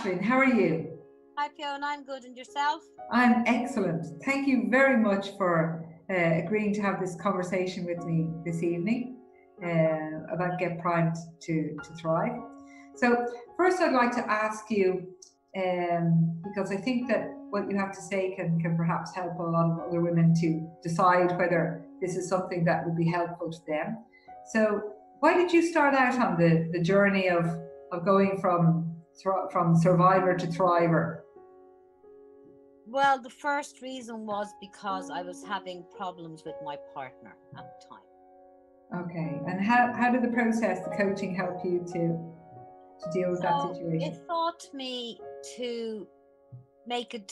Kathleen. How are you? Hi, Fiona. I'm good. And yourself? I'm excellent. Thank you very much for agreeing to have this conversation with me this evening about Get Primed to Thrive. So first I'd like to ask you, because I think that what you have to say can perhaps help a lot of other women to decide whether this is something that would be helpful to them. So why did you start out on the journey of going from survivor to thriver? Well, the first reason was because I was having problems with my partner at the time. Okay, and how did the process, the coaching, help you to deal with that situation? It taught me to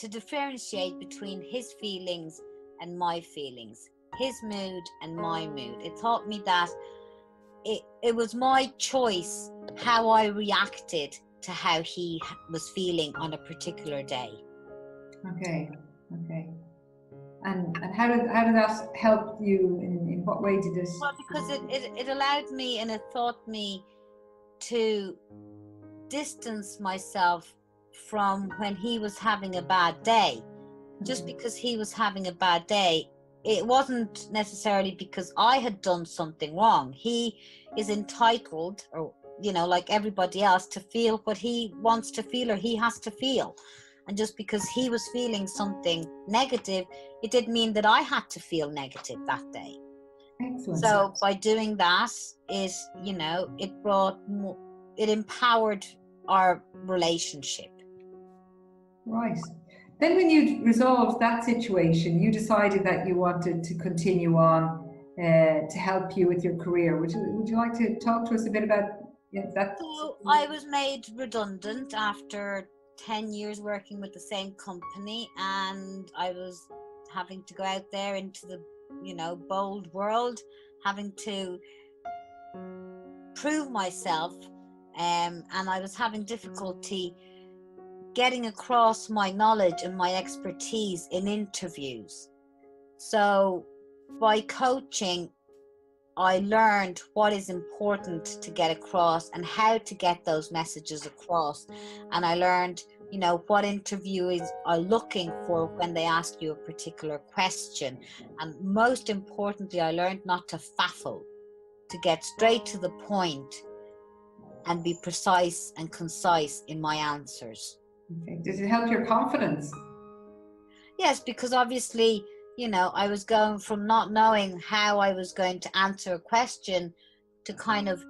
differentiate between his feelings and my feelings, his mood and my mood. It taught me that it was my choice how I reacted to how he was feeling on a particular day. Okay. And how did that help you? In what way did it? Well, because it allowed me and it taught me to distance myself from when he was having a bad day. Just because he was having a bad day, it wasn't necessarily because I had done something wrong. He is entitled, or like everybody else, to feel what he wants to feel or he has to feel. And just because he was feeling something negative, it didn't mean that I had to feel negative that day. Excellent. So by doing that, it empowered our relationship. Right. Then when you resolved that situation, you decided that you wanted to continue on to help you with your career. Would you like to talk to us a bit about that? So I was made redundant after 10 years working with the same company, and I was having to go out there into the bold world, having to prove myself, and I was having difficulty getting across my knowledge and my expertise in interviews. So by coaching, I learned what is important to get across and how to get those messages across. And I learned, what interviewers are looking for when they ask you a particular question. And most importantly, I learned not to faffle, to get straight to the point and be precise and concise in my answers. Okay. Does it help your confidence? Yes, because obviously, I was going from not knowing how I was going to answer a question to kind of,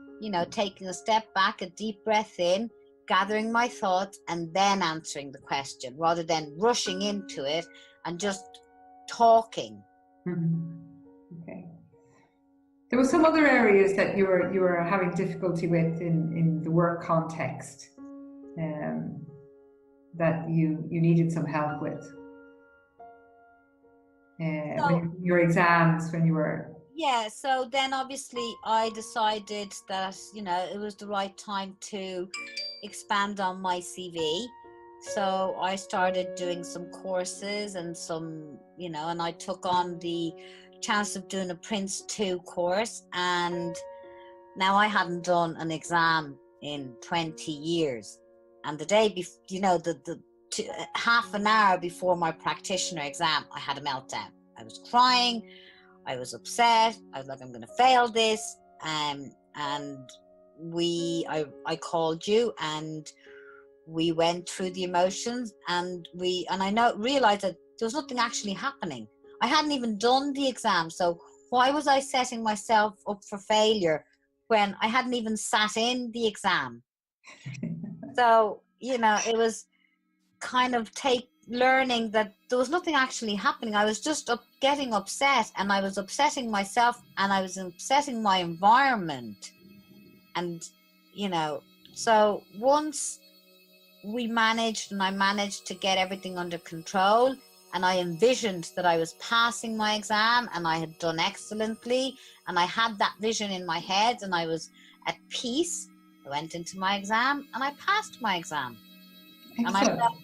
taking a step back, a deep breath in, gathering my thoughts, and then answering the question rather than rushing into it and just talking. Mm-hmm. Okay. There were some other areas that you were having difficulty with in the work context that you needed some help with. When your exams, when you were... Yeah, so then obviously I decided that, it was the right time to expand on my CV. So I started doing some courses and and I took on the chance of doing a Prince 2 course. And now I hadn't done an exam in 20 years. And the day before, half an hour before my practitioner exam, I had a meltdown. I was crying. I was upset. I was like, I'm going to fail this. And I called you and we went through the emotions and I realized that there was nothing actually happening. I hadn't even done the exam. So why was I setting myself up for failure when I hadn't even sat in the exam? So, it was kind of learning that there was nothing actually happening. I was just getting upset, and I was upsetting myself, and I was upsetting my environment. And, so once I managed to get everything under control, and I envisioned that I was passing my exam and I had done excellently, and I had that vision in my head and I was at peace, I went into my exam and I passed my exam. Excellent. And I felt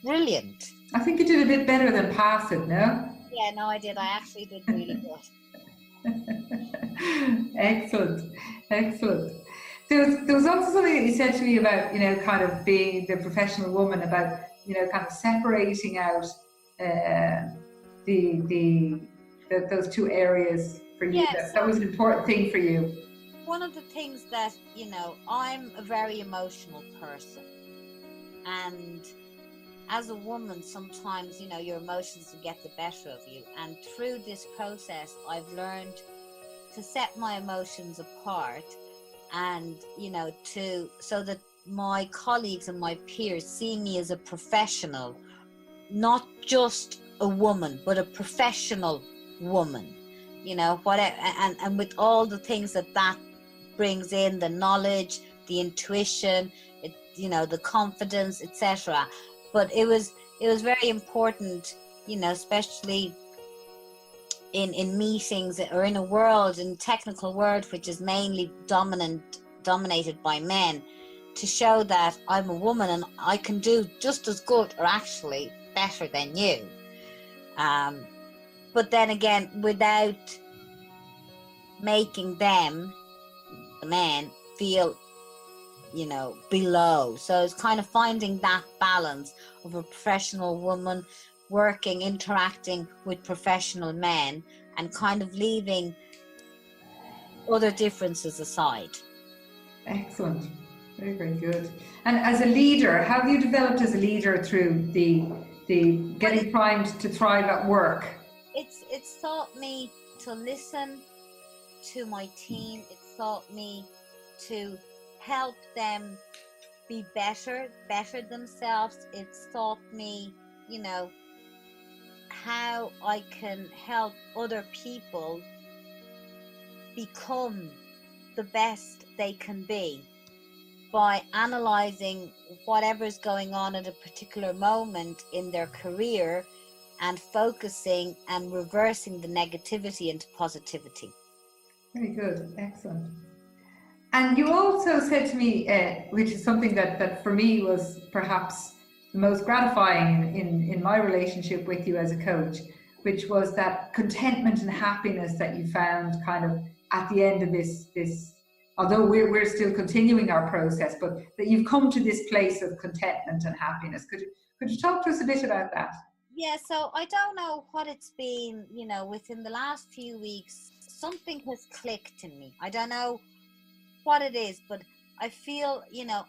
brilliant. I think you did a bit better than pass it, no? Yeah, no, I did. I actually did really good. Excellent. There was also something that you said to me about, kind of being the professional woman, about, kind of separating out uh, those two areas for you. Yeah, That so was an important thing for you. one of the things that, I'm a very emotional person. And as a woman, sometimes, your emotions will get the better of you. And through this process, I've learned to set my emotions apart and, so that my colleagues and my peers see me as a professional, not just a woman, but a professional woman, whatever, and with all the things that brings in, the knowledge, the intuition, the confidence, etc. But it was very important, especially in meetings or in a world, in technical world, which is mainly dominated by men, to show that I'm a woman and I can do just as good, or actually better than you. But then again, without making them, the men, feel below. So it's kind of finding that balance of a professional woman working, interacting with professional men, and kind of leaving other differences aside. Excellent. Very, very good. And as a leader, how have you developed as a leader through the getting primed to thrive at work? It's taught me to listen to my team. It's taught me to help them be better themselves. It's taught me, how I can help other people become the best they can be by analyzing whatever's going on at a particular moment in their career and focusing and reversing the negativity into positivity. Very good. Excellent. And you also said to me, which is something that for me was perhaps the most gratifying in my relationship with you as a coach, which was that contentment and happiness that you found kind of at the end of this although we're still continuing our process, but that you've come to this place of contentment and happiness. Could you talk to us a bit about that? Yeah, so I don't know what it's been, within the last few weeks, something has clicked in me. I don't know what it is, but I feel,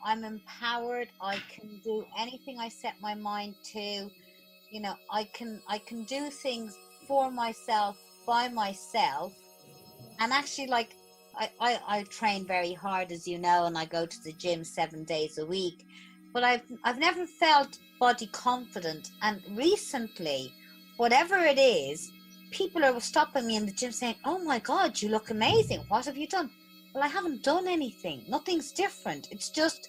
I'm empowered. I can do anything I set my mind to. I can do things for myself, by myself. And actually, like, I train very hard, as you know, and I go to the gym 7 days a week. But I've never felt body confident. And recently, whatever it is, people are stopping me in the gym saying, "Oh my God, you look amazing. What have you done?" Well, I haven't done anything. Nothing's different. It's just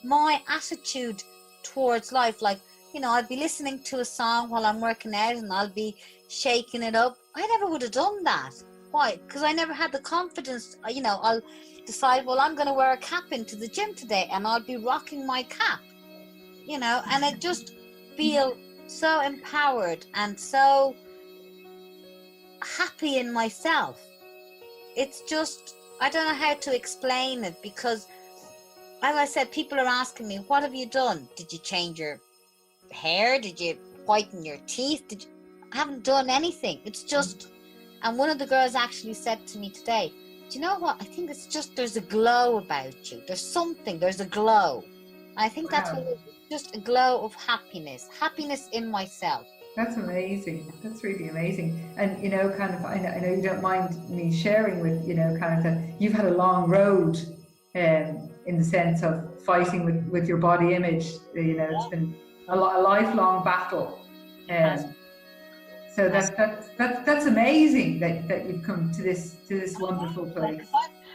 my attitude towards life. Like, I'd be listening to a song while I'm working out and I'll be shaking it up. I never would have done that. Why? Because I never had the confidence. I'll decide, well, I'm going to wear a cap into the gym today and I'll be rocking my cap, and I just feel so empowered and so happy in myself. It's just, I don't know how to explain it, because as I said, people are asking me, what have you done? Did you change your hair? Did you whiten your teeth? I haven't done anything. It's just, and one of the girls actually said to me today, do you know what? I think it's just, there's a glow about you. There's a glow. I think that's what it is. Just a glow of happiness in myself. That's amazing. That's really amazing. And, kind of, I know you don't mind me sharing with, kind of that you've had a long road in the sense of fighting with your body image. It's been a lifelong battle. So that's amazing that you've come to this wonderful place.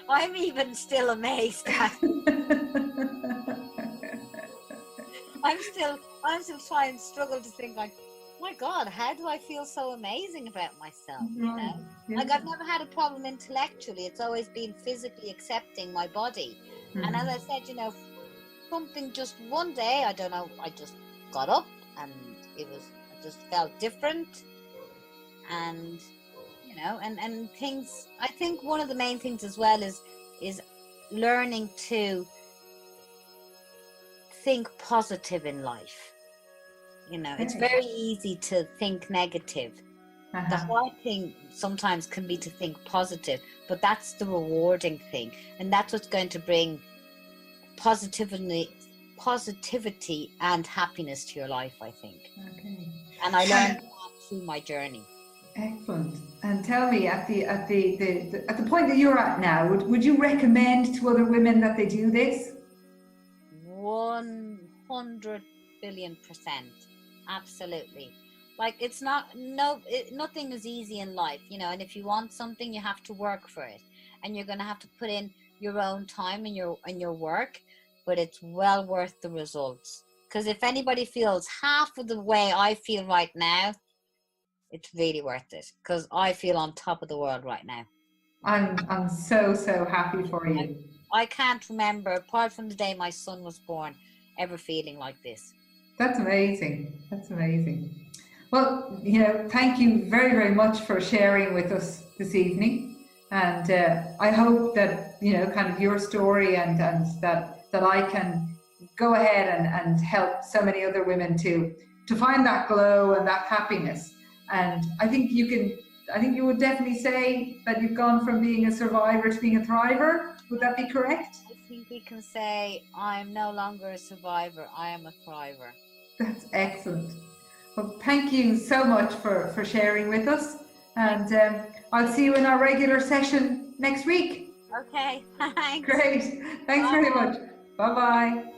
I'm even still amazed. I'm still trying to struggle to think, like, my God, how do I feel so amazing about myself? Yeah. Like, I've never had a problem intellectually. It's always been physically accepting my body. Mm-hmm. And as I said, something, just one day, I don't know, I just got up and I just felt different. And, and things, I think one of the main things as well is learning to think positive in life. You know, it's very easy to think negative. The hard thing sometimes can be to think positive, but that's the rewarding thing, and that's what's going to bring positivity and happiness to your life, I think. Okay. And I learned that through my journey. Excellent. And tell me, at the point that you're at now, would you recommend to other women that they do this? 100 billion %. Absolutely. Like, it's nothing is easy in life, you know, and if you want something, you have to work for it, and you're going to have to put in your own time and your work, but it's well worth the results. Because if anybody feels half of the way I feel right now, it's really worth it, because I feel on top of the world right now. I'm so happy for you. I can't remember, apart from the day my son was born, ever feeling like this. That's amazing. That's amazing. Well, you know, thank you very, very much for sharing with us this evening. And I hope that, you know, kind of your story and that I can go ahead and help so many other women to find that glow and that happiness. And I think you would definitely say that you've gone from being a survivor to being a thriver. Would that be correct? I think we can say I'm no longer a survivor, I am a thriver. That's excellent. Well, thank you so much for sharing with us. And I'll see you in our regular session next week. Okay, thanks. Great. Thanks very much. Bye-bye.